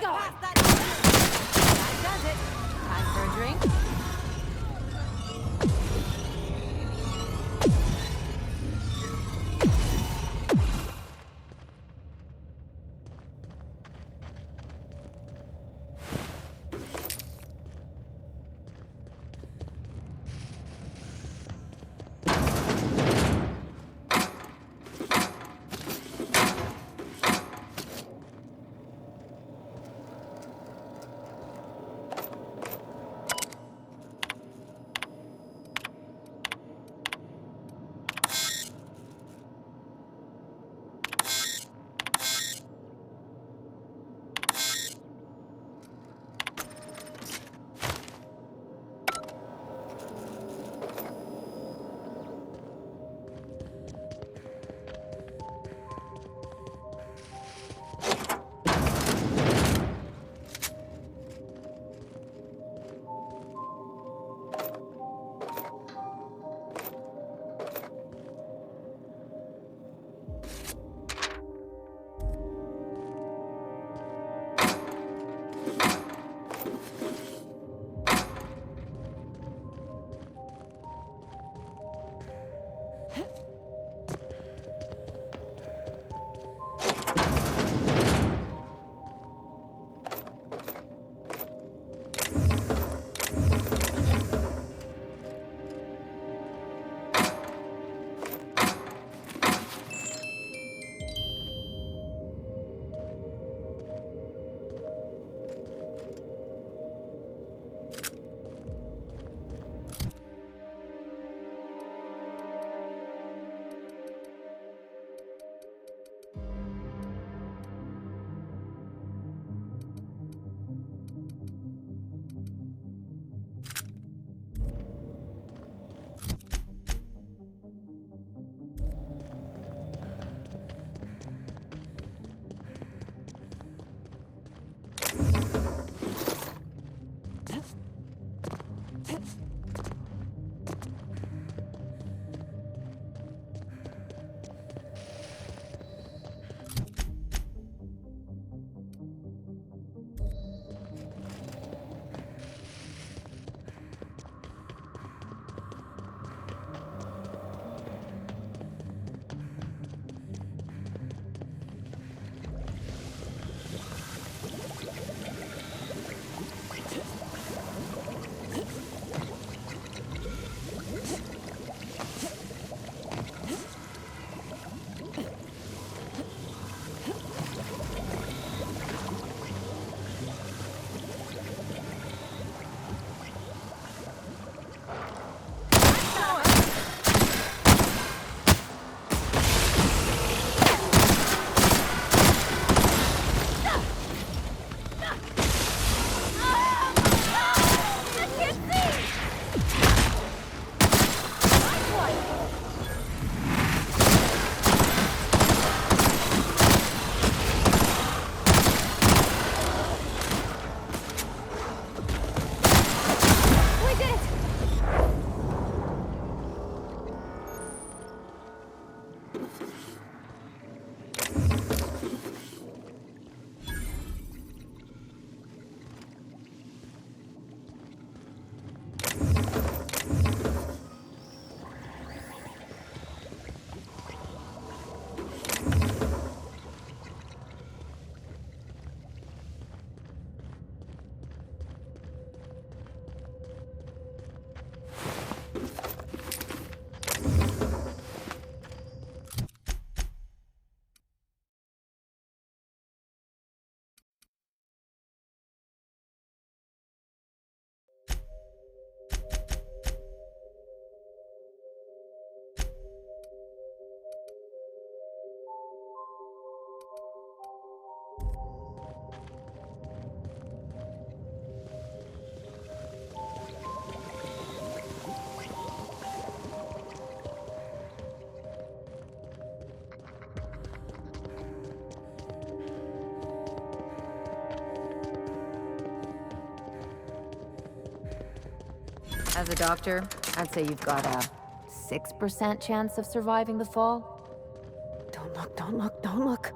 going. That does it. Time for a drink. As a doctor, I'd say you've got a 6% chance of surviving the fall. Don't look, don't look, don't look.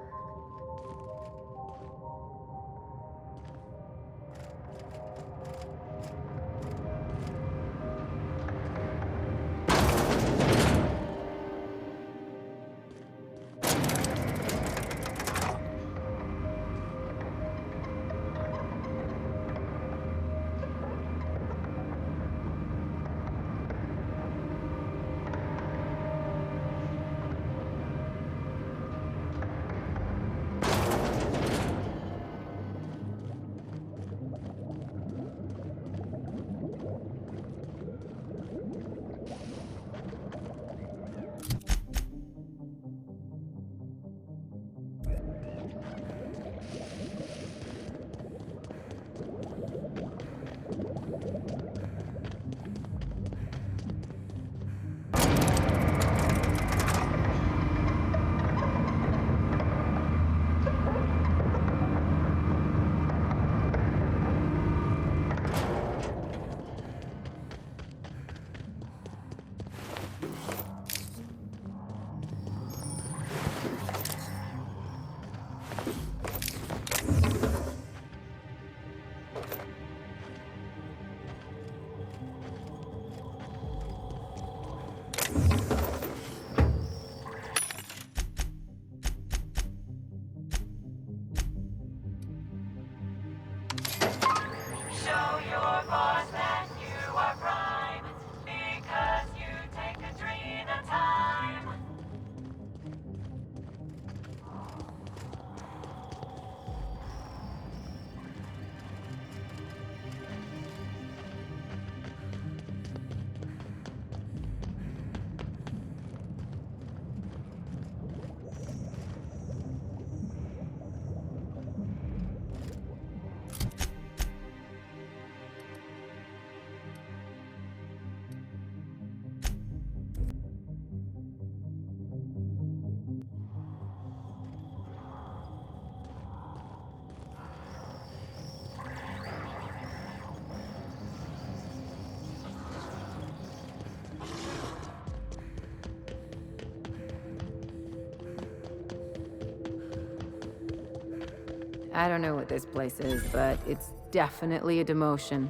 I don't know what this place is, but it's definitely a demotion.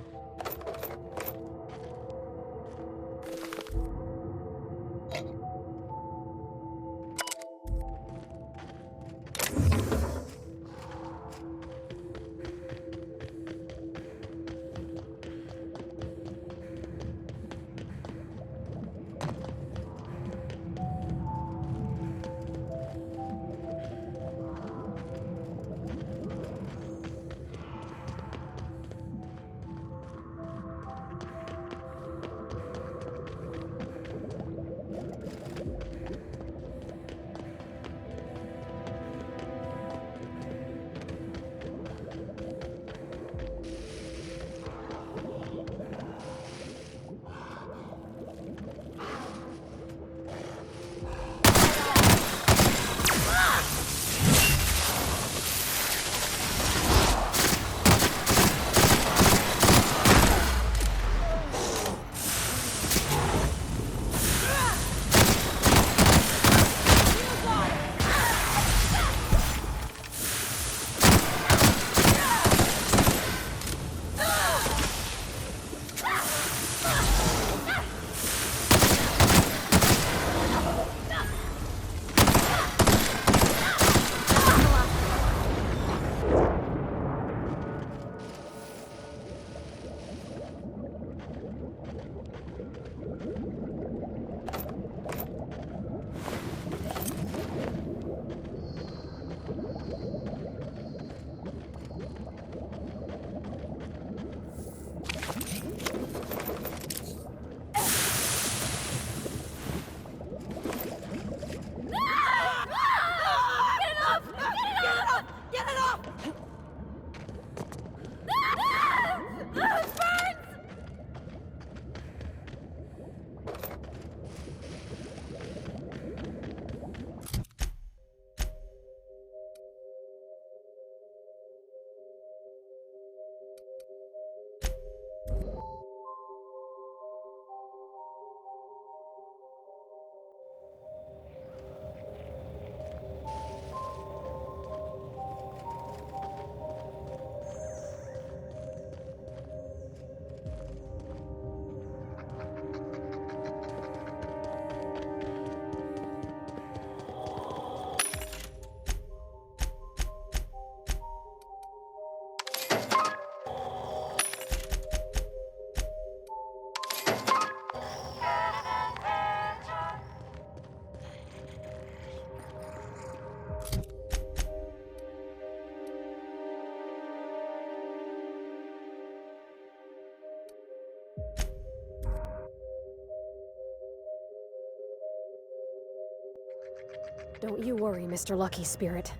Don't you worry, Mr. Lucky Spirit.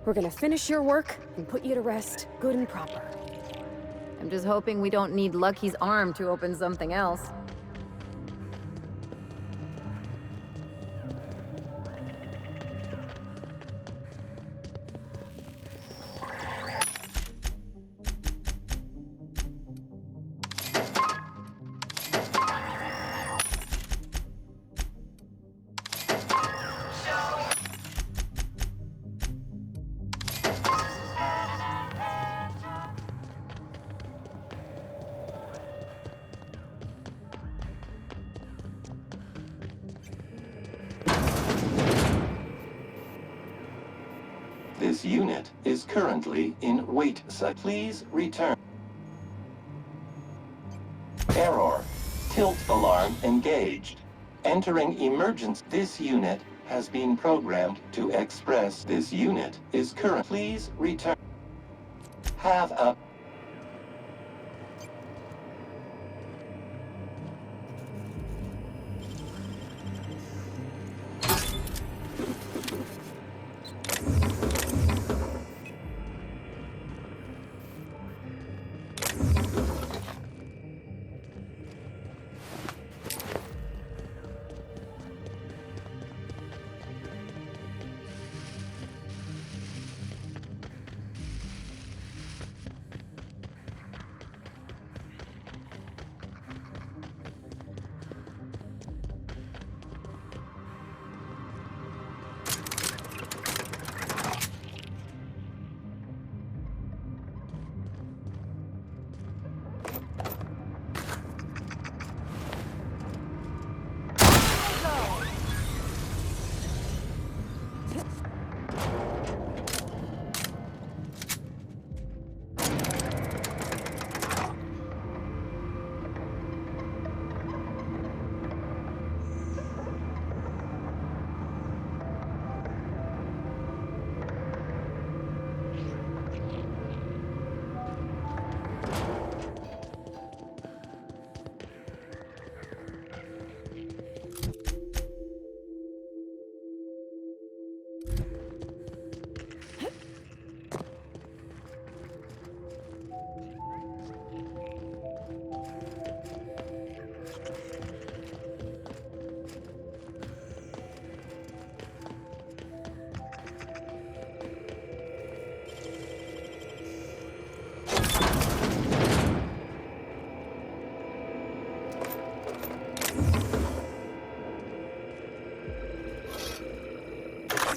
We're gonna finish your work and put you to rest, good and proper. I'm just hoping we don't need Lucky's arm to open something else. This unit is currently in wait site. Please return. Error. Tilt alarm engaged. Entering emergency. This unit has been programmed to express. This unit is current. Please return. Have a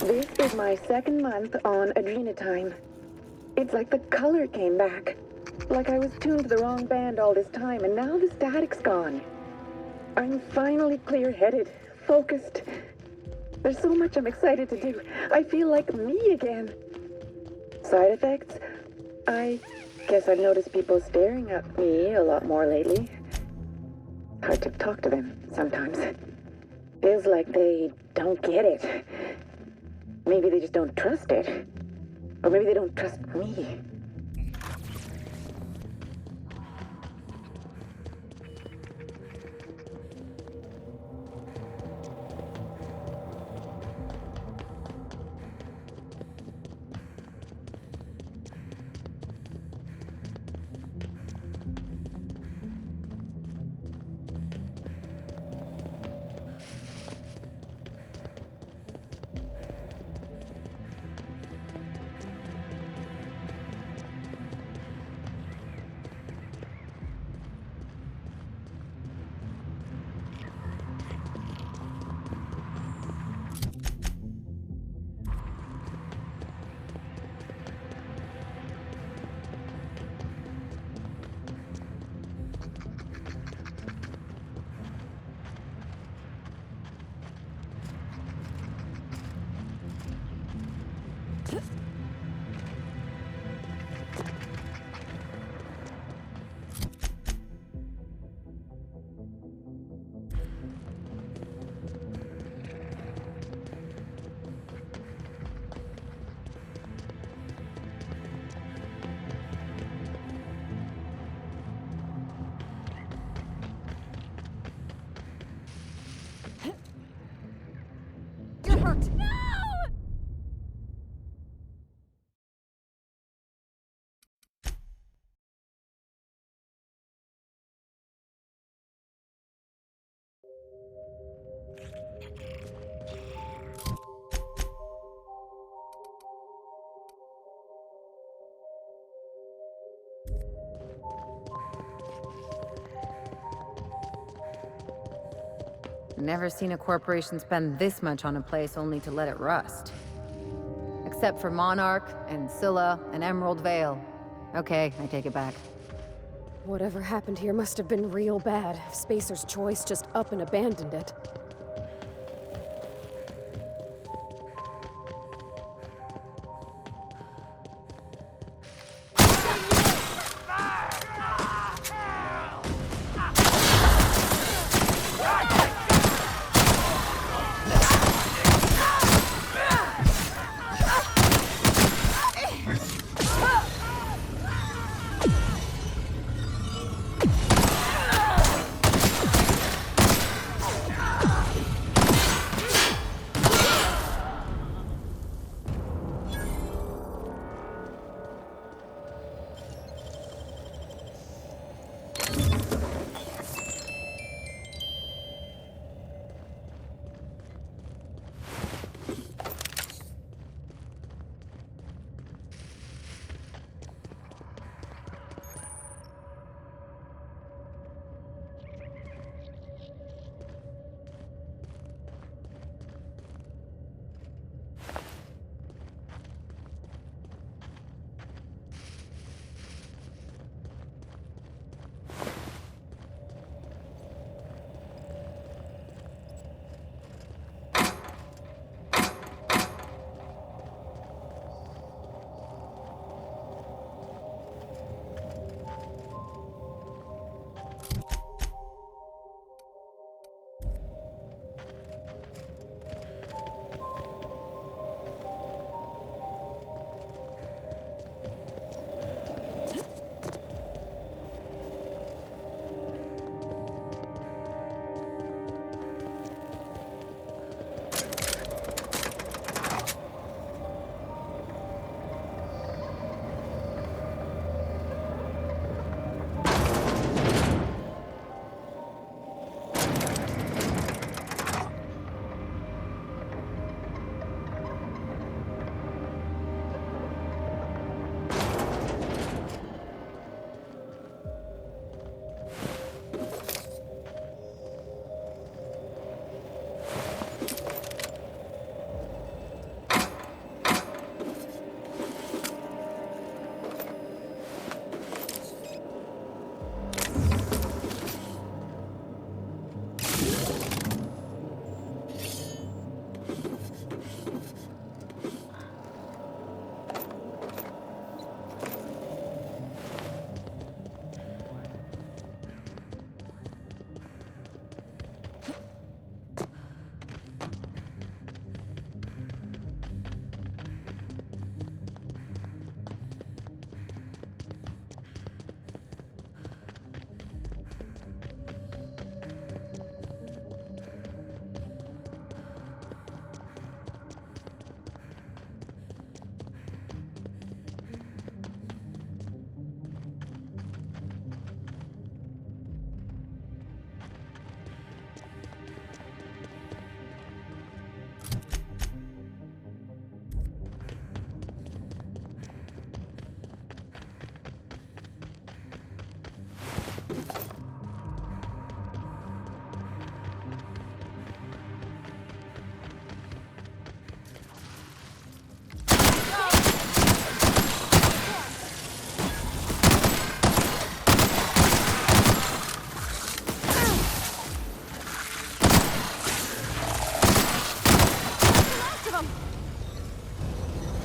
This is my second month on Adrenatime. It's like the color came back. Like I was tuned to the wrong band all this time, and now the static's gone. I'm finally clear-headed, focused. There's so much I'm excited to do. I feel like me again. Side effects? I guess I've noticed people staring at me a lot more lately. Hard to talk to them sometimes. Feels like they don't get it. Maybe they just don't trust it. Or maybe they don't trust me. You're hurt! No! Never seen a corporation spend this much on a place only to let it rust. Except for Monarch, and Scylla, and Emerald Vale. Okay, I take it back. Whatever happened here must have been real bad if Spacer's Choice just up and abandoned it.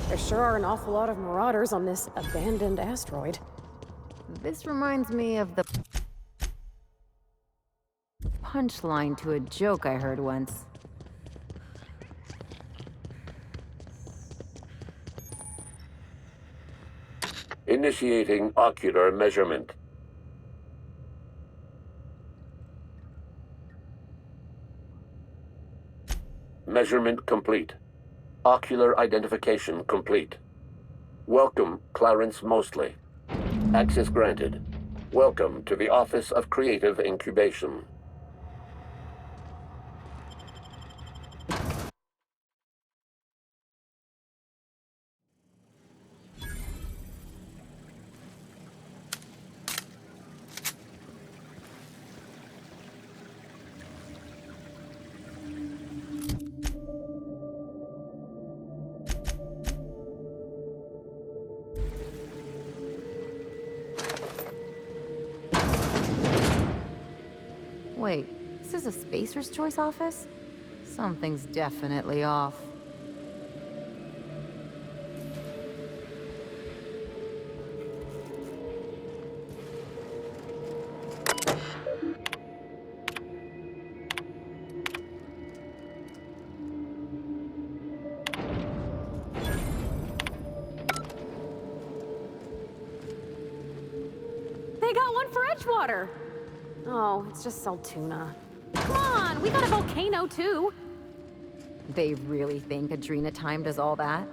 There sure are an awful lot of marauders on this abandoned asteroid. This reminds me of the punchline to a joke I heard once. Initiating ocular measurement. Measurement complete. Ocular identification complete. Welcome, Clarence Mostly. Access granted. Welcome to the Office of Creative Incubation. Wait, this is a Spacer's Choice office? Something's definitely off. They got one for Edgewater! Oh, it's just Saltuna. Come on, we got a volcano too! They really think Adrena Time does all that?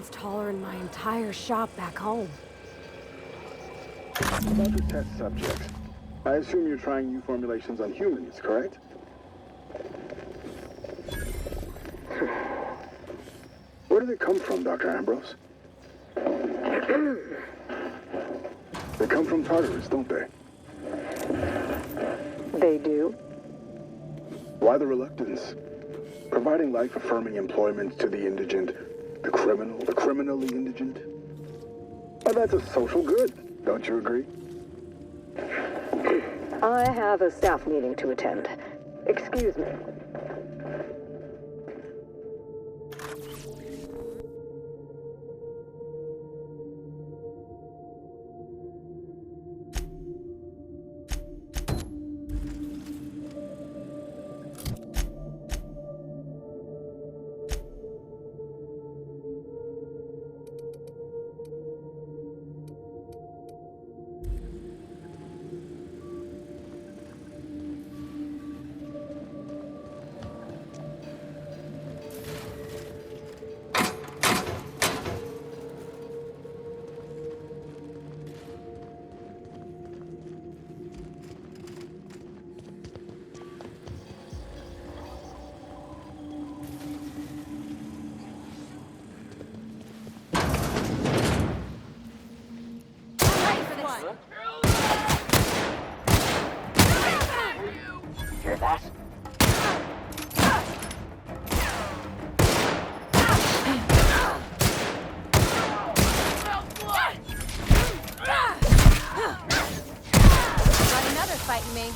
Gorgon's taller than my entire shop back home. About your test subjects, I assume you're trying new formulations on humans, correct? Where do they come from, Dr. Ambrose? They come from Tartarus, don't they? They do? Why the reluctance? Providing life-affirming employment to the indigent, the criminally indigent? Oh, that's a social good, don't you agree? I have a staff meeting to attend. Excuse me. Hear that? Got another fighting me.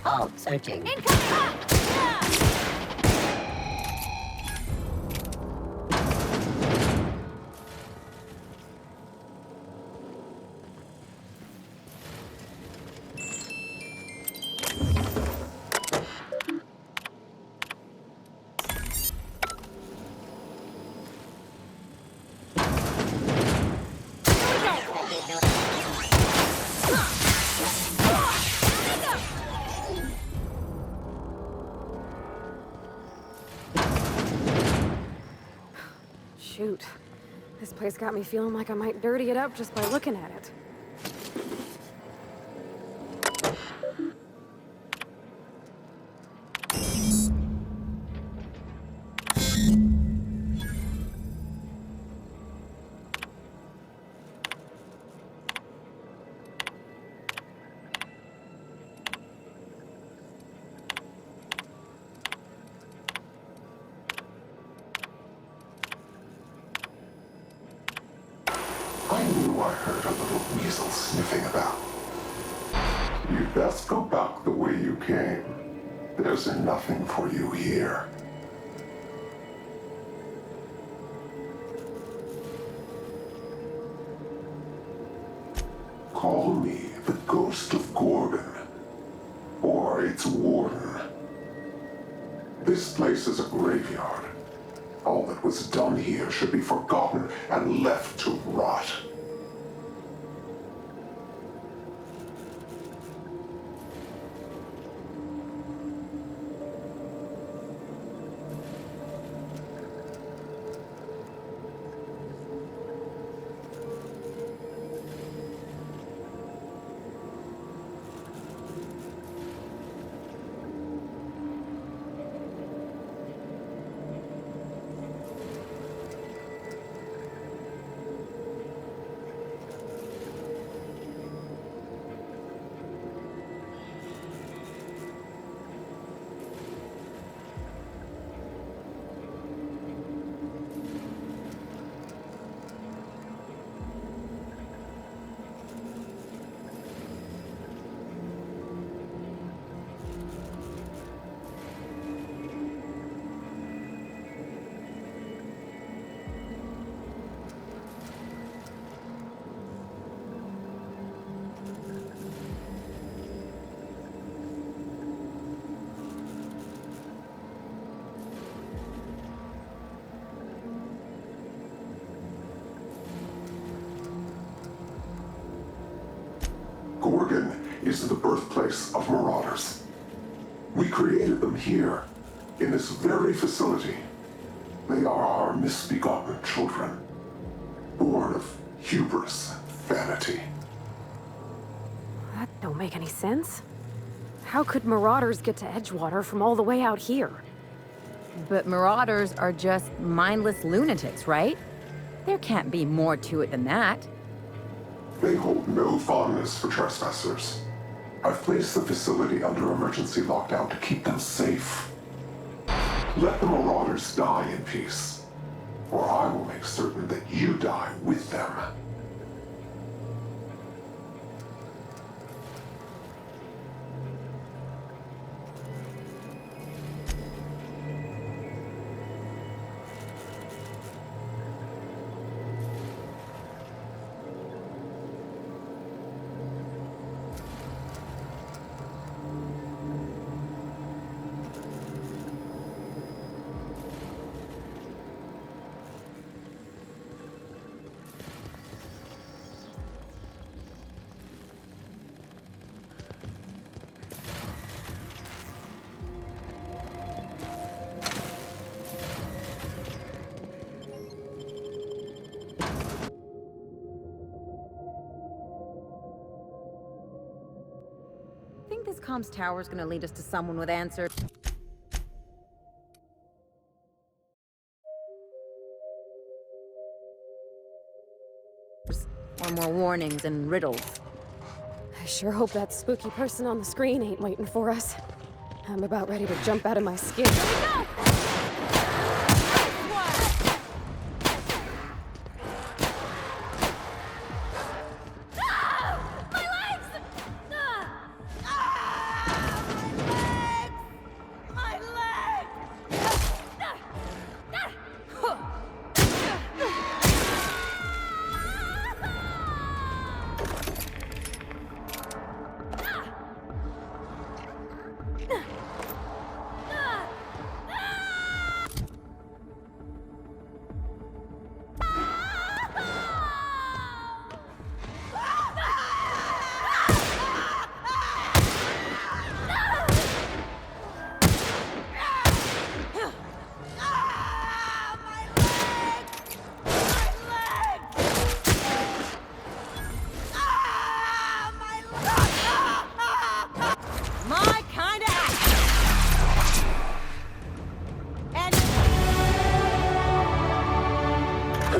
All searching. Shoot. This place got me feeling like I might dirty it up just by looking at it. I knew I heard a little weasel sniffing about. You'd best go back the way you came. There's nothing for you here. Call me the Ghost of Gorgon, or its warden. This place is a graveyard. All that was done here should be forgotten and left to rot. Gorgon is the birthplace of marauders. We created them here, in this very facility. They are our misbegotten children, born of hubris and vanity. That don't make any sense. How could marauders get to Edgewater from all the way out here? But marauders are just mindless lunatics, right? There can't be more to it than that. They hold no fondness for trespassers. I've placed the facility under emergency lockdown to keep them safe. Let the marauders die in peace, or I will make certain that you die with them. Think this comms tower's gonna lead us to someone with answers? Or more warnings and riddles? I sure hope that spooky person on the screen ain't waiting for us. I'm about ready to jump out of my skin. Here we go!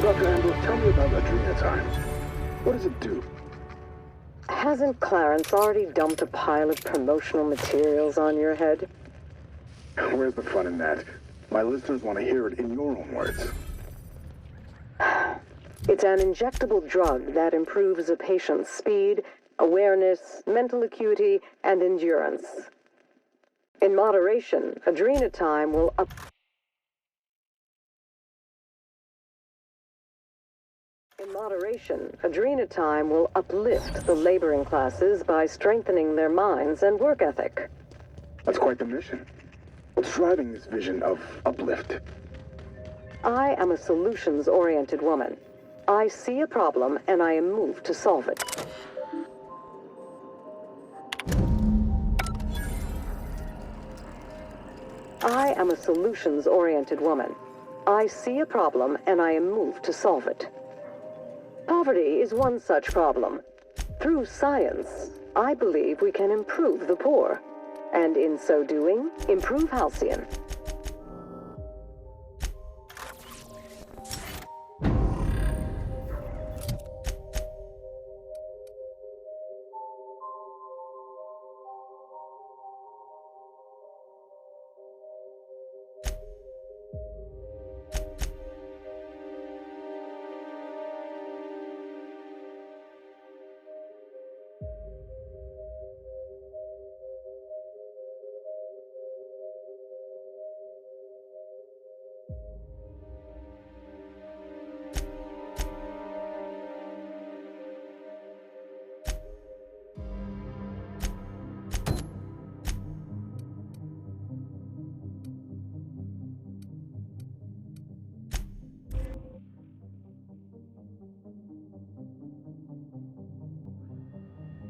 Dr. Ambrose, tell me about Adrena time. What does it do? Hasn't Clarence already dumped a pile of promotional materials on your head? Where's the fun in that? My listeners want to hear it in your own words. It's an injectable drug that improves a patient's speed, awareness, mental acuity, and endurance. In moderation, Adrena time will uplift the laboring classes by strengthening their minds and work ethic. That's quite the mission. What's driving this vision of uplift? I am a solutions-oriented woman. I see a problem and I am moved to solve it. I am a solutions-oriented woman. I see a problem and I am moved to solve it. Poverty is one such problem. Through science, I believe we can improve the poor, and in so doing, improve Halcyon.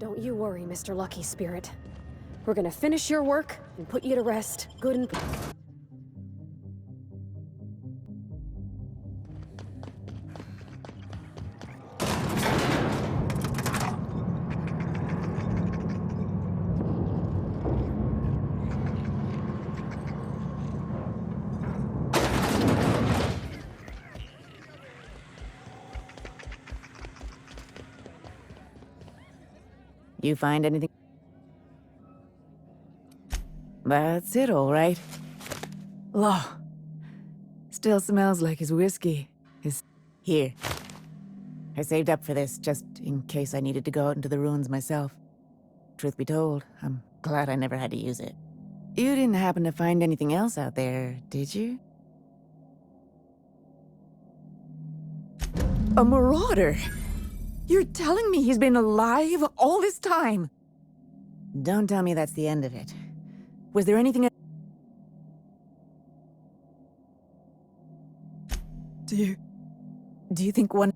Don't you worry, Mr. Lucky Spirit. We're gonna finish your work and put you to rest, good and... You find anything? That's it, all right. Law. Still smells like his whiskey. Here. I saved up for this, just in case I needed to go out into the ruins myself. Truth be told, I'm glad I never had to use it. You didn't happen to find anything else out there, did you? A marauder! You're telling me he's been alive all this time? Don't tell me that's the end of it. Was there anything... Do you think one...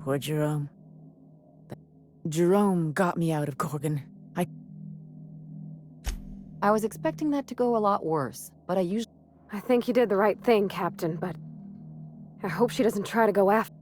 Poor Jerome. Jerome got me out of Gorgon. I was expecting that to go a lot worse, but I think you did the right thing, Captain, but... I hope she doesn't try to go after...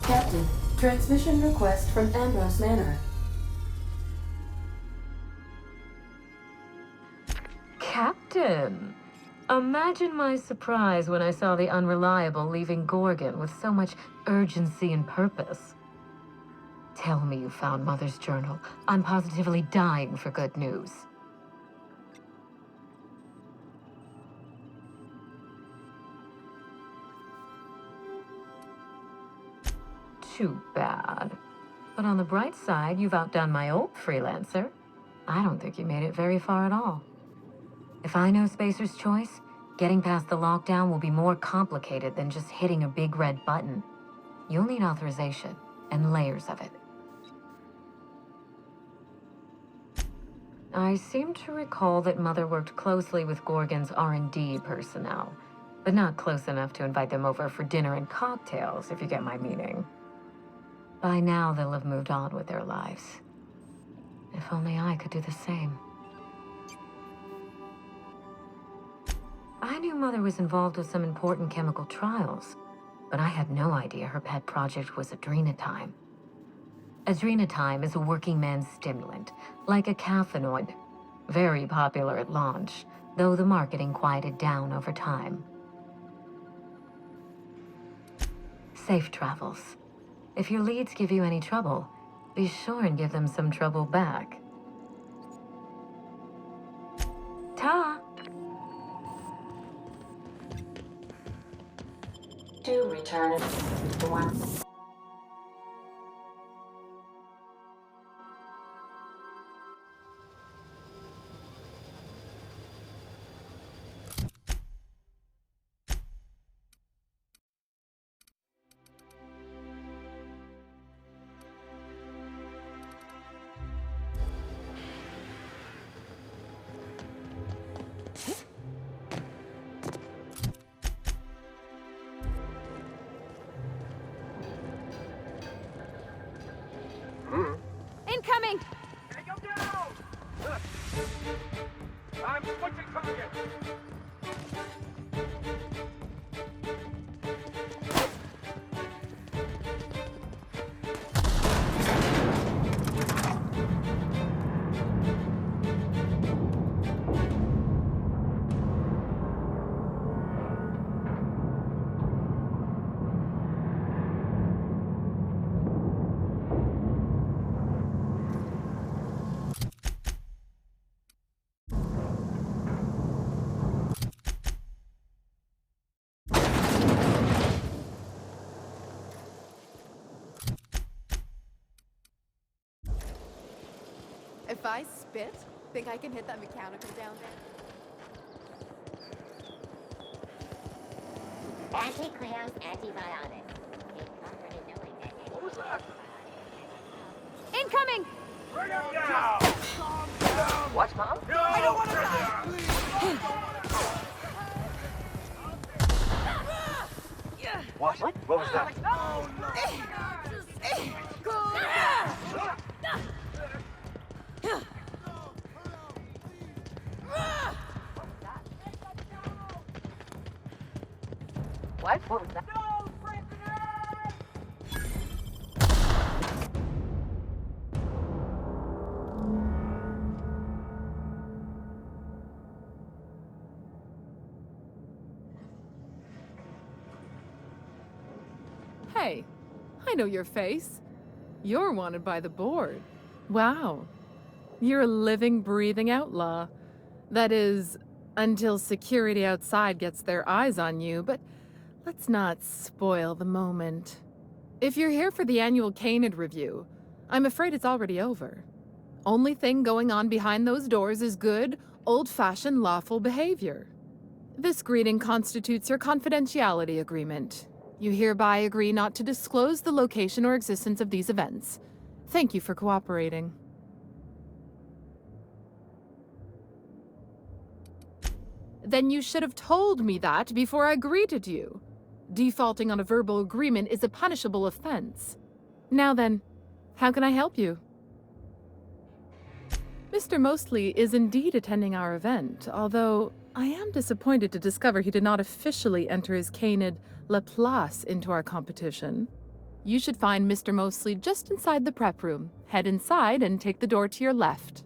Captain, transmission request from Ambrose Manor. Captain! Imagine my surprise when I saw the Unreliable leaving Gorgon with so much urgency and purpose. Tell me you found Mother's journal. I'm positively dying for good news. Too bad. But on the bright side, you've outdone my old freelancer. I don't think you made it very far at all. If I know Spacer's Choice, getting past the lockdown will be more complicated than just hitting a big red button. You'll need authorization, and layers of it. I seem to recall that Mother worked closely with Gorgon's R&D personnel, but not close enough to invite them over for dinner and cocktails, if you get my meaning. By now, they'll have moved on with their lives. If only I could do the same. I knew Mother was involved with some important chemical trials, but I had no idea her pet project was adrenatime. Adrenatime is a working man's stimulant, like a caffeinoid. Very popular at launch, though the marketing quieted down over time. Safe travels. If your leads give you any trouble, be sure and give them some trouble back. Ta! To return it to one. If I spit, think I can hit that mechanical down there? Anti-clears, antibiotics. What was that? Incoming! Bring him down! What, Mom? No! I don't want to die! What? What was that? What? What was that? Hey, I know your face. You're wanted by the board. Wow. You're a living, breathing outlaw. That is, until security outside gets their eyes on you, but let's not spoil the moment. If you're here for the annual Canid review, I'm afraid it's already over. Only thing going on behind those doors is good, old-fashioned lawful behavior. This greeting constitutes your confidentiality agreement. You hereby agree not to disclose the location or existence of these events. Thank you for cooperating. Then you should have told me that before I greeted you. Defaulting on a verbal agreement is a punishable offense. Now then, how can I help you? Mr. Mostly is indeed attending our event, although I am disappointed to discover he did not officially enter his Canid La Place into our competition. You should find Mr. Mostly just inside the prep room. Head inside and take the door to your left.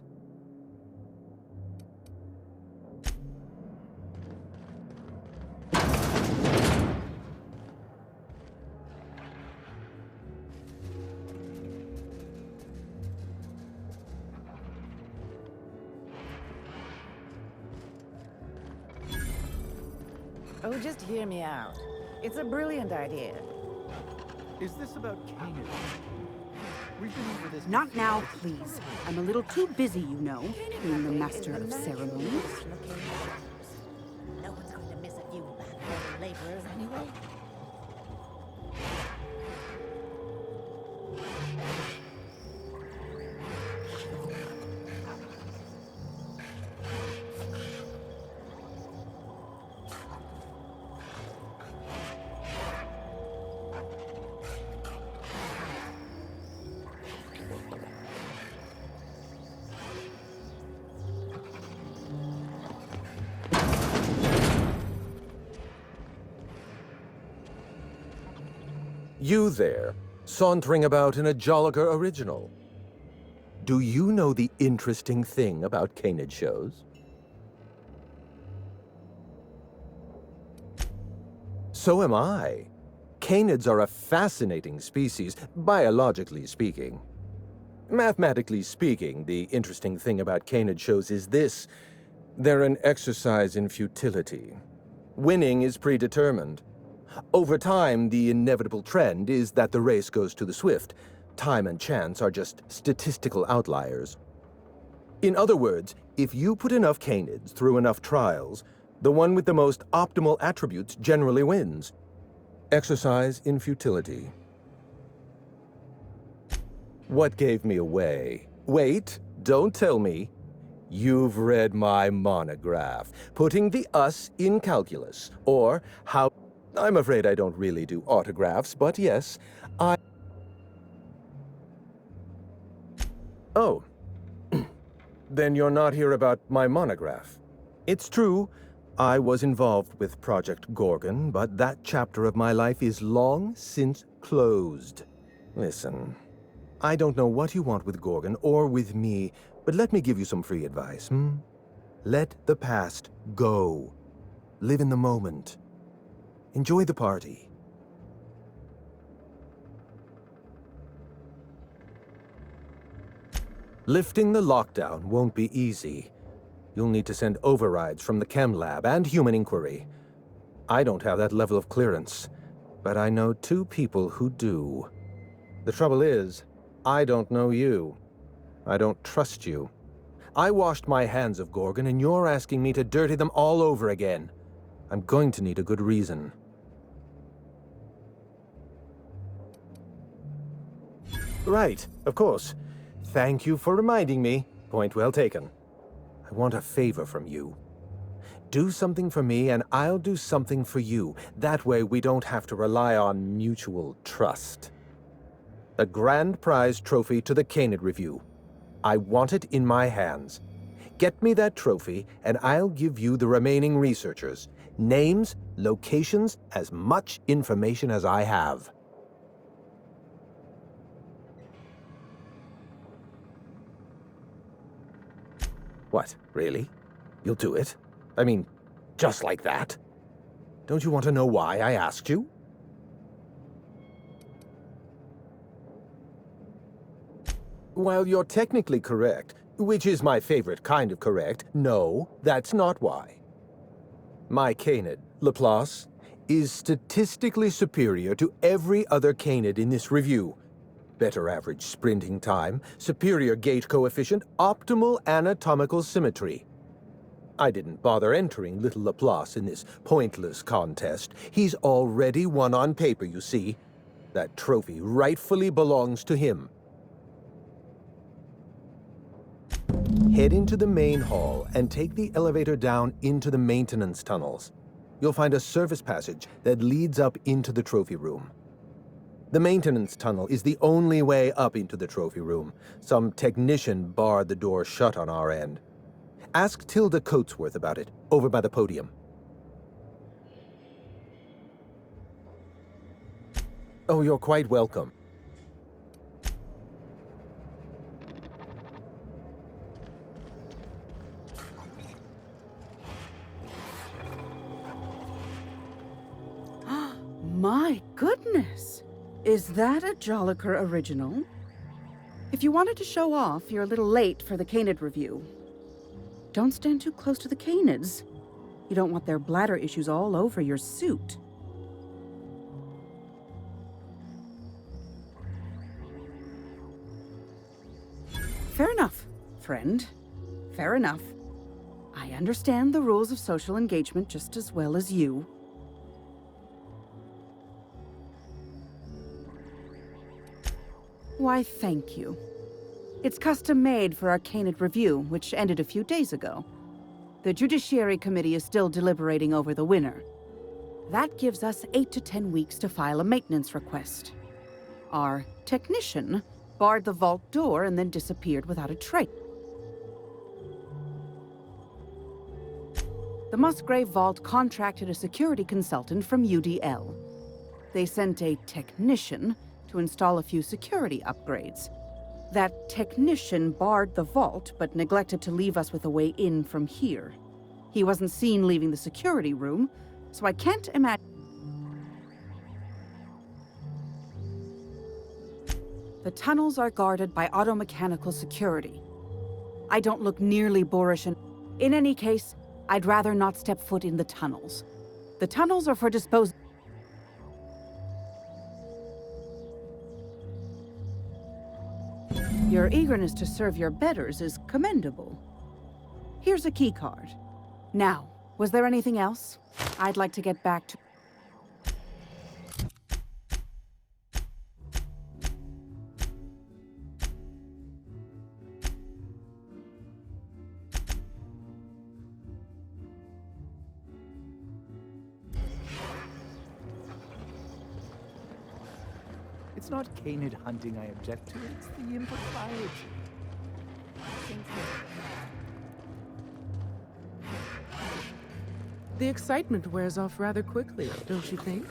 Oh, just hear me out. It's a brilliant idea. Is this about Canaan? We've been over this. Not now, please. I'm a little too busy, you know, being the master of ceremonies. No one's going to miss a few background laborers anyway. You there, sauntering about in a Jolliger original. Do you know the interesting thing about Canid shows? So am I. Canids are a fascinating species, biologically speaking. Mathematically speaking, the interesting thing about Canid shows is this. They're an exercise in futility. Winning is predetermined. Over time, the inevitable trend is that the race goes to the swift. Time and chance are just statistical outliers. In other words, if you put enough Canids through enough trials, the one with the most optimal attributes generally wins. Exercise in futility. What gave me away? Wait, don't tell me. You've read my monograph, Putting the Us in Calculus, or How... I'm afraid I don't really do autographs, but yes, I... Oh. Then you're not here about my monograph. It's true, I was involved with Project Gorgon, but that chapter of my life is long since closed. Listen, I don't know what you want with Gorgon or with me, but let me give you some free advice, Let the past go. Live in the moment. Enjoy the party. Lifting the lockdown won't be easy. You'll need to send overrides from the chem lab and human inquiry. I don't have that level of clearance, but I know 2 people who do. The trouble is, I don't know you. I don't trust you. I washed my hands of Gorgon, and you're asking me to dirty them all over again. I'm going to need a good reason. Right, of course. Thank you for reminding me. Point well taken. I want a favor from you. Do something for me, and I'll do something for you. That way we don't have to rely on mutual trust. The grand prize trophy to the Canid Review. I want it in my hands. Get me that trophy, and I'll give you the remaining researchers. Names, locations, as much information as I have. What, really? You'll do it? I mean, just like that? Don't you want to know why I asked you? While you're technically correct, which is my favorite kind of correct, no, that's not why. My Canid, Laplace, is statistically superior to every other Canid in this review. Better average sprinting time, superior gait coefficient, optimal anatomical symmetry. I didn't bother entering little Laplace in this pointless contest. He's already won on paper, you see. That trophy rightfully belongs to him. Head into the main hall and take the elevator down into the maintenance tunnels. You'll find a service passage that leads up into the trophy room. The maintenance tunnel is the only way up into the trophy room. Some technician barred the door shut on our end. Ask Tilda Coatsworth about it, over by the podium. Oh, you're quite welcome. My goodness! Is that a Jolliker original? If you wanted to show off, you're a little late for the Canid review. Don't stand too close to the Canids. You don't want their bladder issues all over your suit. Fair enough, friend. Fair enough. I understand the rules of social engagement just as well as you. Why, thank you. It's custom-made for our Canid review, which ended a few days ago. The Judiciary Committee is still deliberating over the winner. That gives us 8 to 10 weeks to file a maintenance request. Our technician barred the vault door and then disappeared without a trace. The Musgrave Vault contracted a security consultant from UDL. They sent a technician to install a few security upgrades. That technician barred the vault, but neglected to leave us with a way in from here. He wasn't seen leaving the security room, so I can't imagine. The tunnels are guarded by automechanical security. I don't look nearly boorish, and in any case, I'd rather not step foot in the tunnels. The tunnels are for disposal. Your eagerness to serve your betters is commendable. Here's a key card. Now, was there anything else? I'd like to get back to... It's not Canid hunting I object to, it's the impropriety. The excitement wears off rather quickly, don't you think?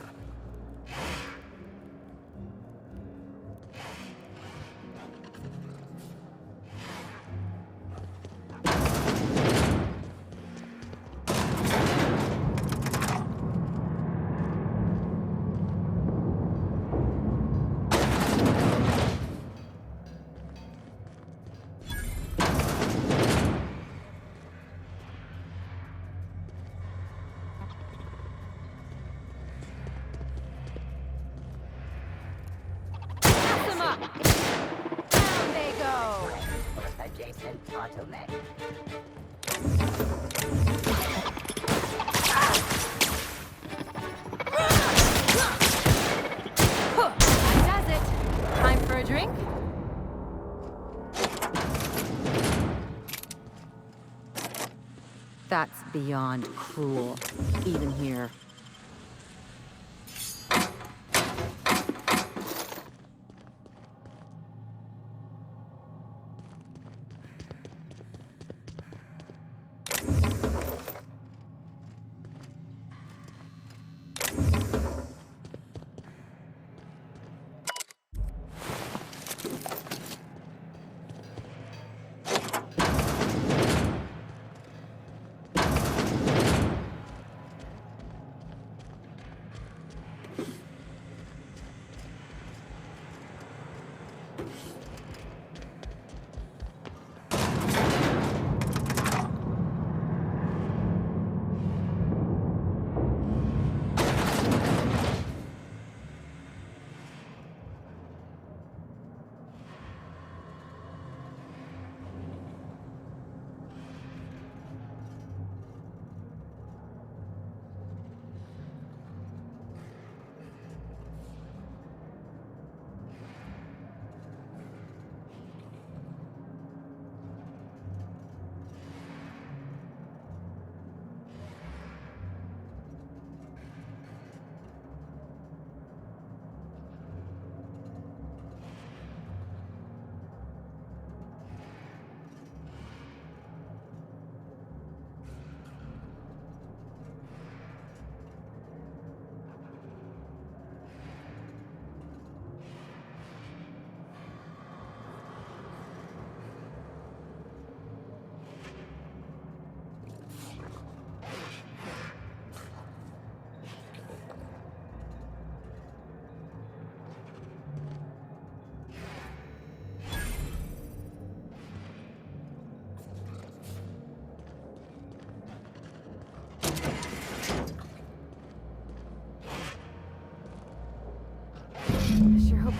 That's beyond cruel, even here.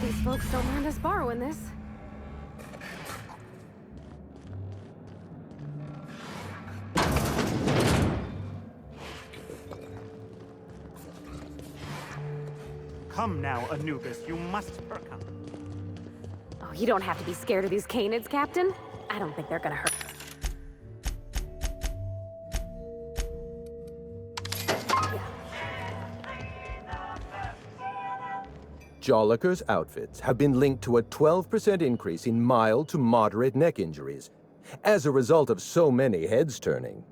These folks don't mind us borrowing this. Come now, Anubis, you must come. Oh, you don't have to be scared of these canids, Captain. I don't think they're gonna hurt. Jolliker's outfits have been linked to a 12% increase in mild to moderate neck injuries as a result of so many heads turning.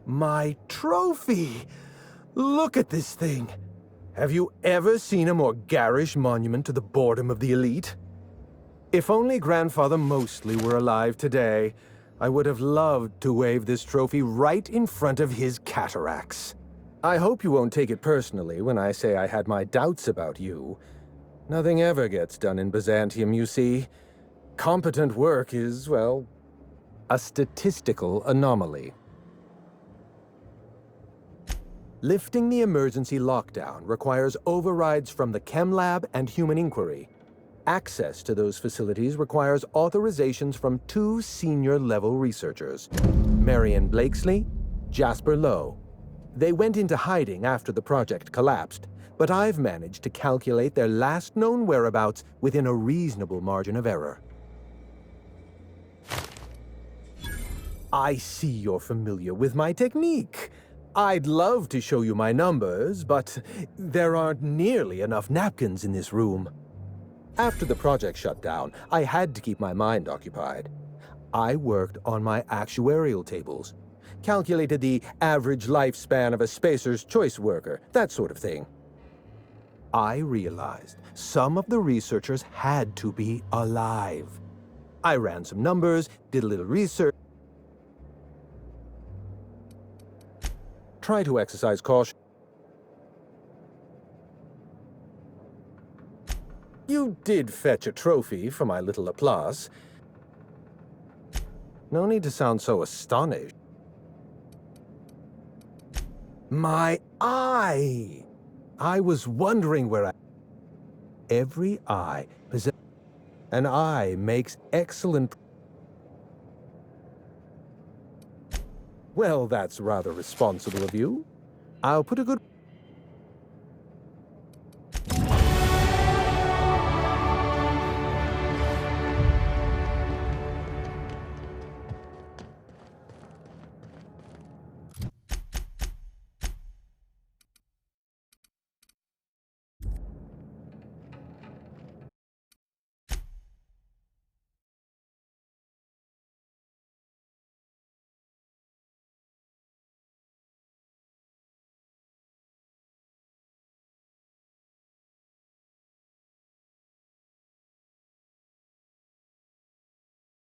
My trophy! Look at this thing! Have you ever seen a more garish monument to the boredom of the elite? If only Grandfather Mostly were alive today, I would have loved to wave this trophy right in front of his cataracts. I hope you won't take it personally when I say I had my doubts about you. Nothing ever gets done in Byzantium, you see. Competent work is, well, a statistical anomaly. Lifting the emergency lockdown requires overrides from the Chem Lab and Human Inquiry. Access to those facilities requires authorizations from 2 senior-level researchers, Marion Blakesley Jasper Lowe. They went into hiding after the project collapsed, but I've managed to calculate their last known whereabouts within a reasonable margin of error. I see you're familiar with my technique. I'd love to show you my numbers, but there aren't nearly enough napkins in this room. After the project shut down, I had to keep my mind occupied. I worked on my actuarial tables, calculated the average lifespan of a Spacer's Choice worker, that sort of thing. I realized some of the researchers had to be alive. I ran some numbers, did a little research. Try to exercise caution. You did fetch a trophy for my little applause. No need to sound so astonished. My eye! I was wondering where Every eye possesses... An eye makes excellent... Well, that's rather responsible of you. I'll put a good...